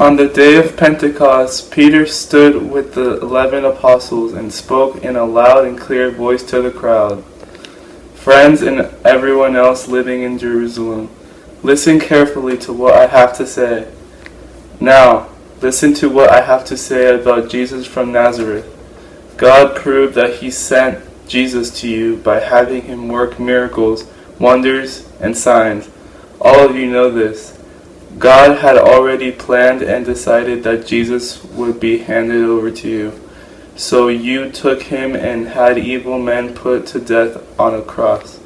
On the day of Pentecost, Peter stood with the 11 apostles and spoke in a loud and clear voice to the crowd. Friends and everyone else living in Jerusalem, listen carefully to what I have to say. Now, listen to what I have to say about Jesus from Nazareth. God proved that he sent Jesus to you by having him work miracles, wonders, and signs. All of you know this. God had already planned and decided that Jesus would be handed over to you. So you took him and had evil men put to death on a cross.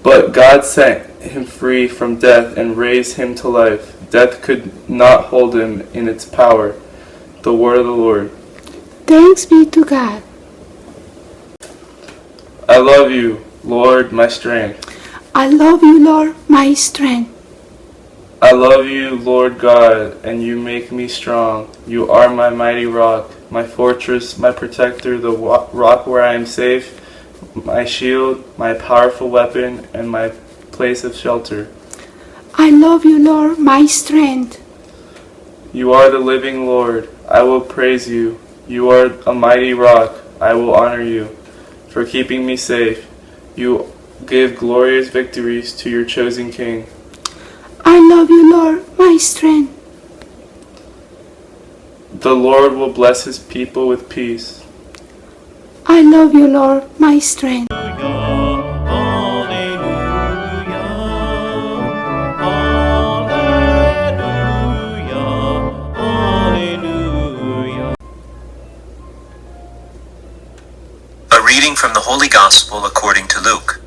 But God set him free from death and raised him to life. Death could not hold him in its power. The word of the Lord. Thanks be to God. I love you, Lord, my strength. I love you, Lord, my strength. I love you, Lord God, and you make me strong. You are my mighty rock, my fortress, my protector, the rock where I am safe, my shield, my powerful weapon, and my place of shelter. I love you, Lord, my strength. You are the living Lord. I will praise you. You are a mighty rock. I will honor you for keeping me safe. You give glorious victories to your chosen king. I love you, Lord, my strength. The Lord will bless his people with peace. I love you, Lord, my strength. A reading from the Holy Gospel according to Luke.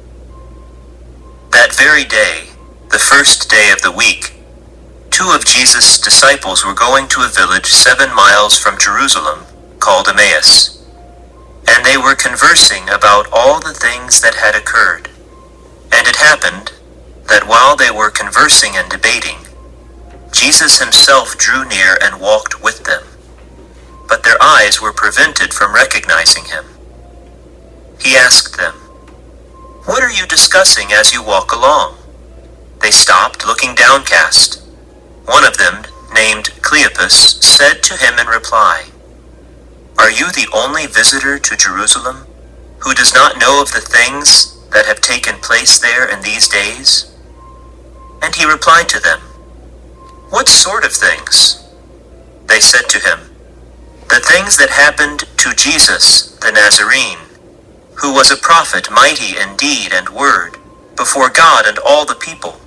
That very day, the first day of the week, 2 of Jesus' disciples were going to a village 7 miles from Jerusalem called Emmaus, and they were conversing about all the things that had occurred. And it happened that while they were conversing and debating, Jesus himself drew near and walked with them, but their eyes were prevented from recognizing him. He asked them, "What are you discussing as you walk along?" They stopped, looking downcast. One of them, named Cleopas, said to him in reply, "Are you the only visitor to Jerusalem who does not know of the things that have taken place there in these days?" And he replied to them, "What sort of things?" They said to him, "The things that happened to Jesus the Nazarene, who was a prophet mighty in deed and word before God and all the people.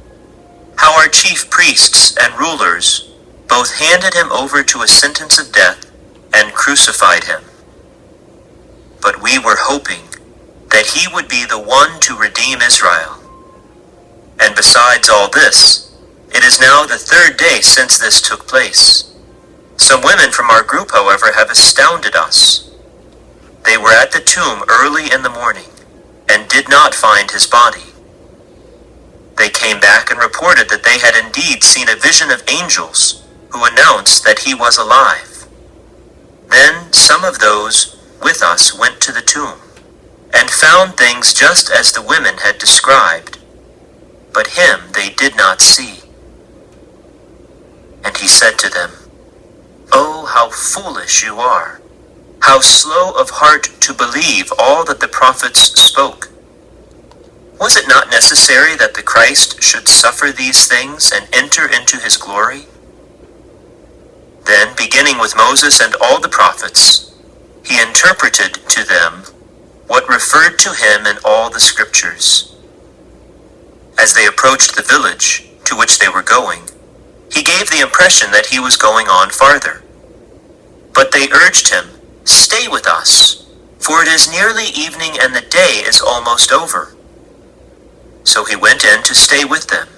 How our chief priests and rulers both handed him over to a sentence of death and crucified him. But we were hoping that he would be the one to redeem Israel. And besides all this, it is now the 3rd day since this took place. Some women from our group, however, have astounded us. They were at the tomb early in the morning and did not find his body. They came back and reported that they had indeed seen a vision of angels who announced that he was alive. Then some of those with us went to the tomb and found things just as the women had described, but him they did not see." And he said to them, "Oh, how foolish you are! How slow of heart to believe all that the prophets spoke! Was it not necessary that the Christ should suffer these things and enter into his glory?" Then, beginning with Moses and all the prophets, he interpreted to them what referred to him in all the scriptures. As they approached the village to which they were going, he gave the impression that he was going on farther. But they urged him, "Stay with us, for it is nearly evening and the day is almost over." So he went in to stay with them.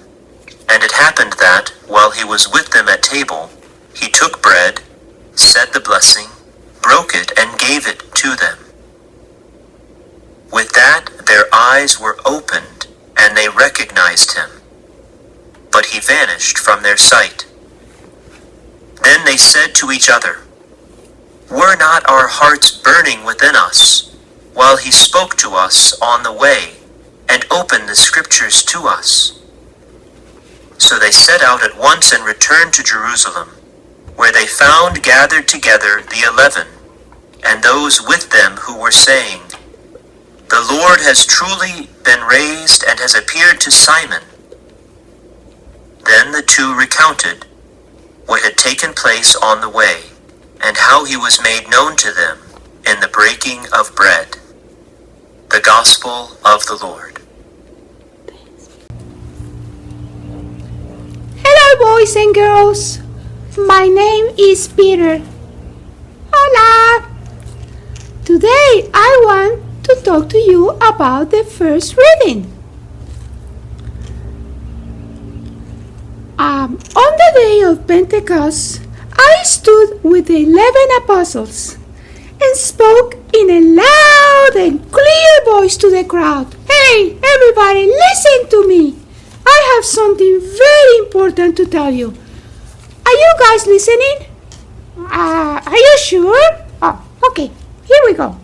And it happened that, while he was with them at table, he took bread, said the blessing, broke it, and gave it to them. With that, their eyes were opened, and they recognized him. But he vanished from their sight. Then they said to each other, "Were not our hearts burning within us, while he spoke to us on the way, and opened the scriptures to us?" So they set out at once and returned to Jerusalem, where they found gathered together the 11, and those with them who were saying, "The Lord has truly been raised and has appeared to Simon." Then the two recounted what had taken place on the way, and how he was made known to them in the breaking of bread. The Gospel of the Lord. Hello, boys and girls. My name is Peter. Hola. Today I want to talk to you about the first reading. On the day of Pentecost, I stood with the 11 apostles and spoke in a loud and clear voice to the crowd. Hey, everybody, listen to me. I have something very important to tell you. Are you guys listening? Are you sure? Oh, okay, here we go.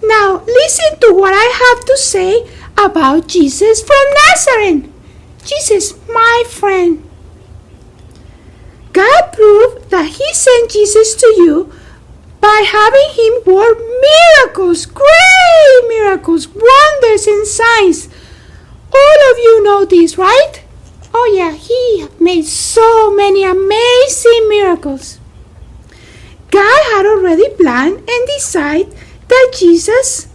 Now, listen to what I have to say about Jesus from Nazareth. Jesus, my friend. God proved that He sent Jesus to you by having Him work miracles, great miracles, wonders and signs. All of you know this, right? Oh yeah, He made so many amazing miracles. God had already planned and decided that Jesus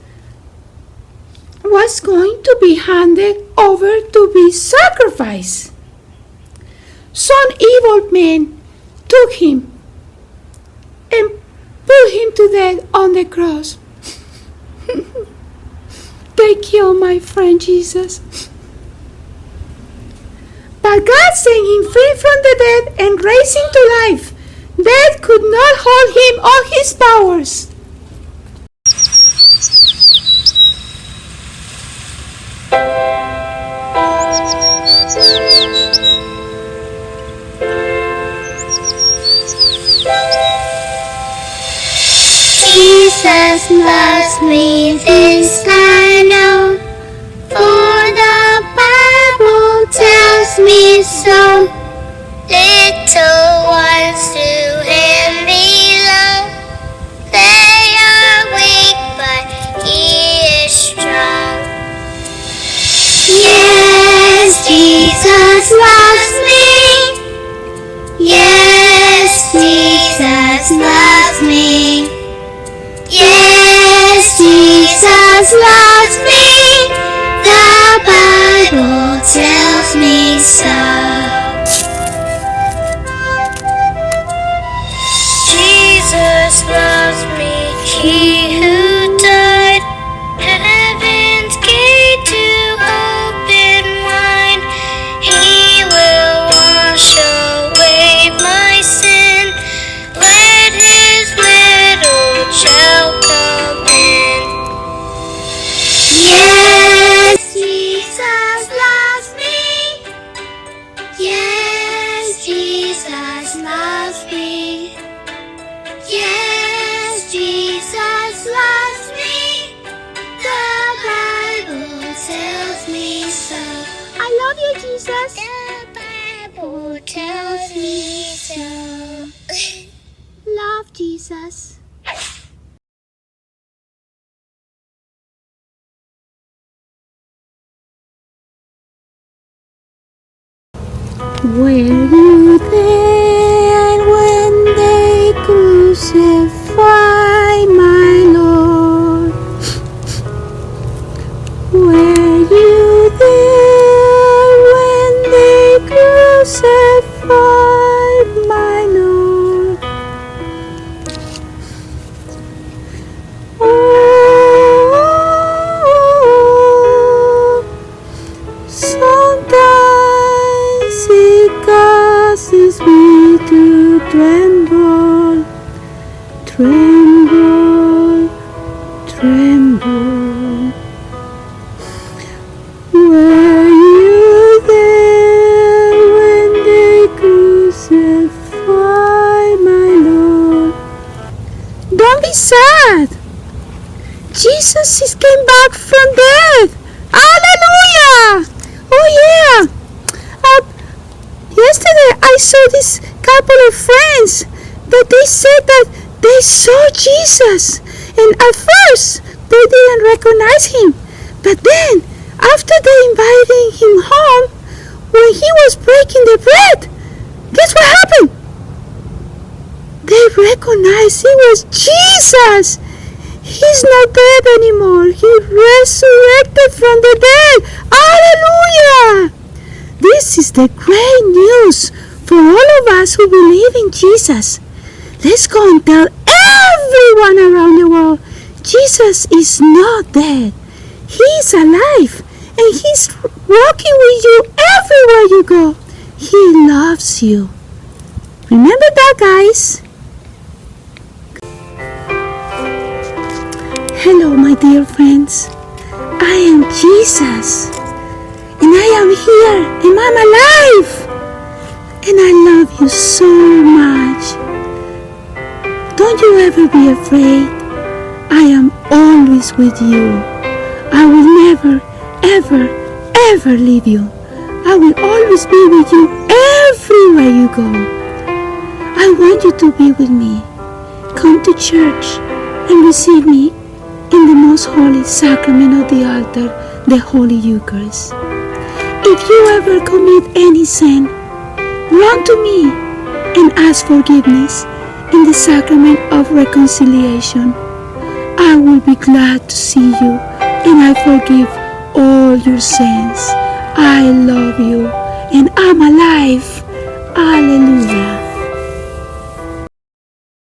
was going to be handed over to be sacrificed. Some evil men took Him and put Him to death on the cross. They killed my friend Jesus. But God sent Him free from the dead and raised Him to life. Death could not hold Him or His powers. Jesus loves me, this I know, for the Bible tells me so. Little ones to Him belong, they are weak but He is strong. Yes, Jesus loves me. Yes, Jesus loves me. Yes, Jesus loves me. The Bible tells me so. Jesus loves me. He who died, heaven's gate to open wide. He will wash away my sin. Let His little child come in. Yes, Jesus loves me. Yes, Jesus loves me. Yes, Jesus loves me. The Bible tells me so. I love you, Jesus. The Bible tells me so. Love Jesus. Were you there when they crucified my Lord? Were you there when they crucified my Lord? Oh, sometimes it causes me to tremble, tremble, tremble. Were you there when they crucified my Lord? Don't be sad. Jesus came back from death. Hallelujah! Oh yeah! I saw this couple of friends that they said that they saw Jesus. And at first, they didn't recognize him. But then, after they invited him home, when he was breaking the bread, guess what happened? They recognized it was Jesus. He's not dead anymore. He resurrected from the dead. Hallelujah! This is the great news for all of us who believe in Jesus. Let's go and tell everyone around the world, Jesus is not dead. He's alive, and he's walking with you everywhere you go. He loves you. Remember that, guys? Hello, my dear friends. I am Jesus, and I am here, and I'm alive, and I love you so much. Don't you ever be afraid. I am always with you. I will never, ever, ever leave you. I will always be with you everywhere you go. I want you to be with me. Come to church and receive me in the most holy sacrament of the altar, the Holy Eucharist. If you ever commit any sin, run to me and ask forgiveness in the sacrament of reconciliation. I will be glad to see you, and I forgive all your sins. I love you, and I'm alive. Hallelujah.